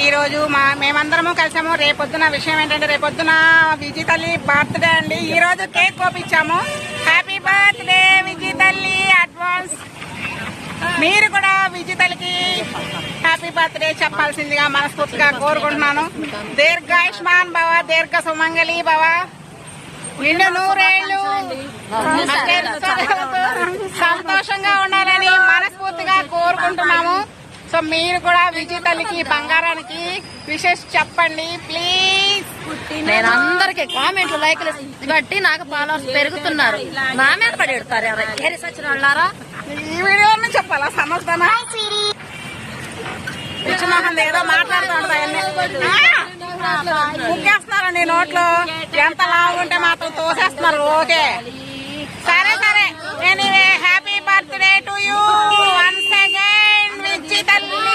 ఈ రోజు మేమందరము కలిసాము. రేపొద్దున విషయం ఏంటంటే రేపొద్దున విజయ్ తల్లి బర్త్డే అండి. ఈ రోజు కేక్ కోపించాము. హ్యాపీ బర్త్డే విజయ్ తల్లి అడ్వాన్స్. మీరు కూడా విజయ్ తల్లికి హ్యాపీ బర్త్డే చెప్పాల్సిందిగా మనస్ఫూర్తిగా కోరుకుంటున్నాను. దీర్ఘాయుష్మాన్ భవ, దీర్ఘ సుమంగళి భవ, నిండు నూరేళ్లు సంతోషంగా ఉండాలని మనస్ఫూర్తిగా కోరుకుంటున్నాము. సో మీరు కూడా విజయ్ తల్లికి బంగారానికి విషెస్ చెప్పండి ప్లీజ్. నేను అందరికి కామెంట్లు లైక్లు బట్టి నాకు ఫాలోవర్స్ పెరుగుతున్నారు. నా మీద పడి ఎడతారు ఎవరైనా సచిన వాళ్ళారా. ఈ వీడియోని చెప్పాలా సమర్థనా పిచ్చిమోహన్ ఏదో మాట్లాడుతుంటాయన్ని ముగ్గేస్తున్నారండి నోట్లో. ఎంత లావు ఉంటే మాత్రం తోసేస్తున్నారు. ఓకే సరే సరే, anyway happy birthday to you.